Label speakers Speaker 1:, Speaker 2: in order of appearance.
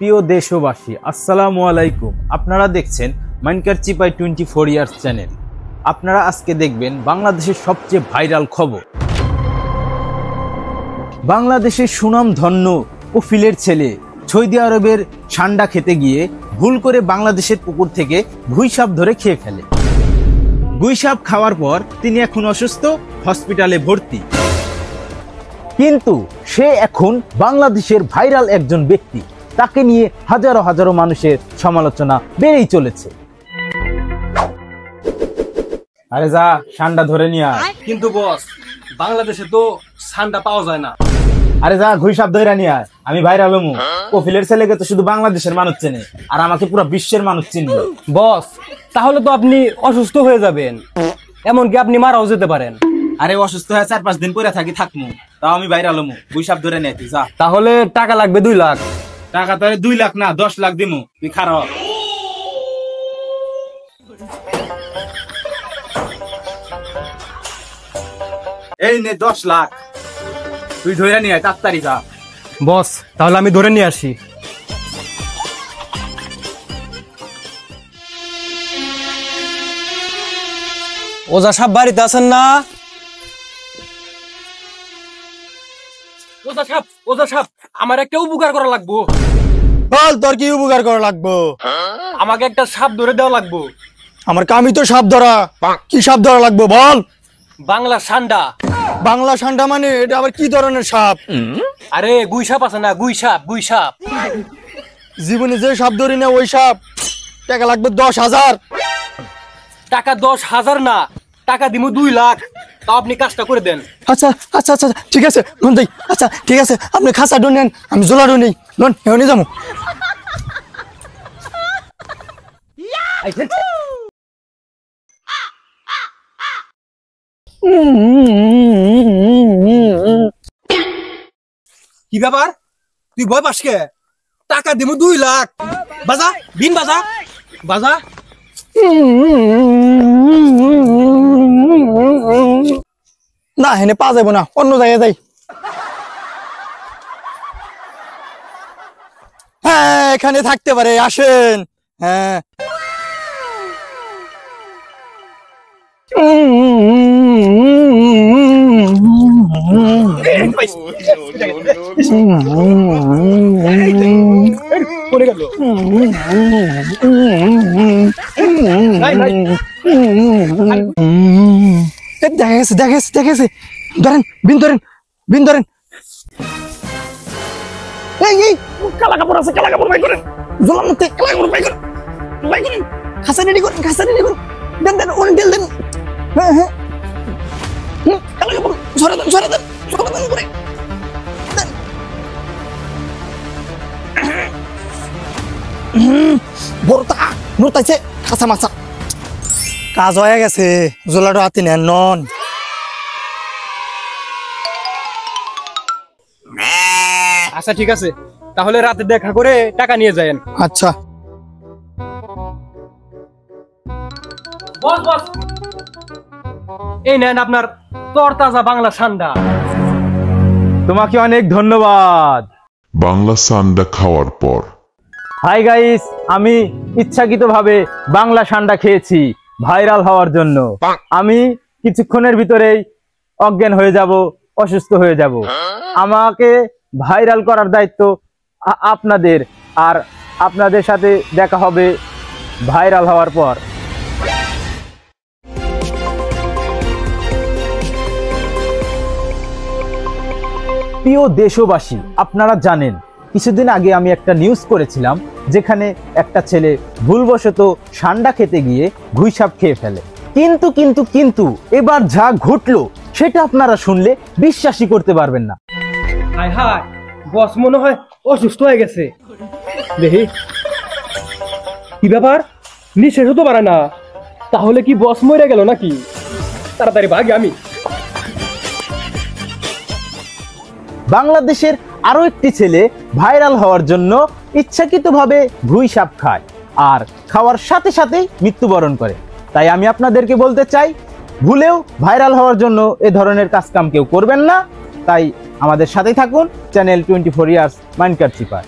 Speaker 1: প্রিয় দেশবাসী, আসসালামু আলাইকুম। আপনারা দেখছেন মাইনকার চিপাই 24 ইয়ার্স চ্যানেল। আপনারা আজকে দেখবেন বাংলাদেশের সবচেয়ে ভাইরাল খবর। বাংলাদেশের সুনামধন্য কফিলের ছেলে সৌদি আরবের সান্ডা খেতে গিয়ে ভুল করে বাংলাদেশের পুকুর থেকে গুইসাপ ধরে খেয়ে ফেলে। গুইসাপ খাওয়ার পর তিনি এখন অসুস্থ, হসপিটালে ভর্তি। কিন্তু সে এখন বাংলাদেশের ভাইরাল একজন ব্যক্তি। তাকে নিয়ে হাজারো হাজারো মানুষের সমালোচনা বেড়েই চলেছে। আরে যা, সান্ডা ধরে নিয়ে আয়।
Speaker 2: কিন্তু বস, বাংলাদেশে তো সান্ডা পাওয়া যায় না।
Speaker 1: আরে যা, গুইসাপ ধরে নিয়ে আয়। আমি ভাইরাল হমু। কফিলের ছেলেকে তো শুধু বাংলাদেশের মানুষ চেনে, আর আমাকে পুরো বিশ্বের মানুষ চিনবে।
Speaker 2: বস, তাহলে তো আপনি অসুস্থ হয়ে যাবেন, এমনকি আপনি মারাও যেতে পারেন।
Speaker 1: আরে অসুস্থ হয়ে 4-5 দিন পরে থাকমু, তাও আমি ভাইরাল হমু। গুইসাপ ধরে নিয়ে তুই যা।
Speaker 2: তাহলে টাকা লাগবে 2 লাখ।
Speaker 1: টাকা তো 2 লাখ না, 10 লাখ দিমু। তুই খারাপ। এই নে 10 লাখ, তুই ধরে নিয়ে আয়, তাড়াতাড়ি যা।
Speaker 2: বস, তাহলে আমি ধরে নিয়ে আসি। ওজা সাহেব বাড়িতে আছেন না? ওজা সাহেব, আমার একটা উপকার করা লাগবো।
Speaker 3: বল, তোর কি উপকার করা লাগবো?
Speaker 2: আমাকে একটা সাপ ধরে দেওয়া লাগবো।
Speaker 3: আমার কামই তো সাপ ধরা। কি সাপ ধরা লাগবো বল?
Speaker 2: বাংলা সান্ডা।
Speaker 3: বাংলা সান্ডা মানে এটা আবার কি ধরনের সাপ?
Speaker 2: আরে গুইসাপ আছে না, গুইসাপ।
Speaker 3: জীবনে যে সাপ ধরি না ওই সাপ। টাকা লাগবে 10,000।
Speaker 2: টাকা 10,000 না, টাকা দিমু 2 লাখ। তাও আপনি কাজটা করে দেন।
Speaker 3: আচ্ছা আচ্ছা আচ্ছা ঠিক আছে লোন দেই। আচ্ছা ঠিক আছে, আপনি খাসা ডোন নেন, আমি জোলা ডোন নেই। লোন এখনই যাবো।
Speaker 2: কি ব্যাপার, তুই ভয় পাস কে? টাকা দিমু 2 লাখ। বাজা বিন, বাজা।
Speaker 3: না, হেনে পা যাবো না, অন্য জায়গায় যাই। হ্যাঁ, এখানে থাকতে পারে, আসেন। হ্যাঁ, দেখেছে। ধরেন, বিন ধরেন। এই কালা কাপড় আছে, কালা কাপড় বাই করেন। জলার মধ্যে কালা কাপড় বাই করেন। খাসা রেডি করেন। দেন ওন দেন। হ্যাঁ, কালা কাপড় সরা দেন করে। বড়টা নড়তাইছে, খাসা মাছা কাজ হয়ে গেছে। জোলাটা হাতে নেন, নন।
Speaker 2: আচ্ছা ঠিক আছে, তাহলে রাতে দেখা করে টাকা নিয়ে যায়েন।
Speaker 3: আচ্ছা।
Speaker 2: বস, এই নেন আপনার তরতাজা বাংলা সান্ডা।
Speaker 1: তোমাকে অনেক ধন্যবাদ।
Speaker 4: বাংলা সান্ডা খাওয়ার পর
Speaker 1: হাই গাইস, আমি ইচ্ছাকৃতভাবে বাংলা সান্ডা খেয়েছি ভাইরাল হওয়ার জন্য। আমি কিছুক্ষণের ভিতরেই অজ্ঞান হয়ে যাব, অসুস্থ হয়ে যাব। আমাকে ভাইরাল করার দায়িত্ব আপনাদের, আর আপনাদের সাথে দেখা হবে ভাইরাল হওয়ার পর। প্রিয় দেশবাসী, আপনারা জানেন কিছুদিন আগে আমি একটা নিউজ করেছিলাম যেখানে একটা ছেলে ভুলবশত সান্ডা খেতে গিয়ে গুইসাপ খেয়ে ফেলে। কিন্তু এবার যা ঘটলো সেটা আপনারা শুনলে বিশ্বাসই করতে পারবেন না।
Speaker 2: হায় হায়, বস মনে হয় অসুস্থ হয়ে গেছে। দেখি কি ব্যাপার, নিঃশেষ হতে পারে না। তাহলে কি বস মরে গেল নাকি? তাড়াতাড়ি ভাগি আমি।
Speaker 1: বাংলাদেশের আরো একটি ছেলে ভাইরাল হওয়ার জন্য ইচ্ছাকৃতভাবে গুইসাপ খায়, আর খাওয়ার সাথে সাথেই মৃত্যুবরণ করে। তাই আমি আপনাদেরকে বলতে চাই, ভুলেও ভাইরাল হওয়ার জন্য এ ধরনের কাজকাম কেউ করবেন না। তাই আমাদের সাথেই থাকুন, চ্যানেল 24 ইয়ার্স মাইনকার চিপাই।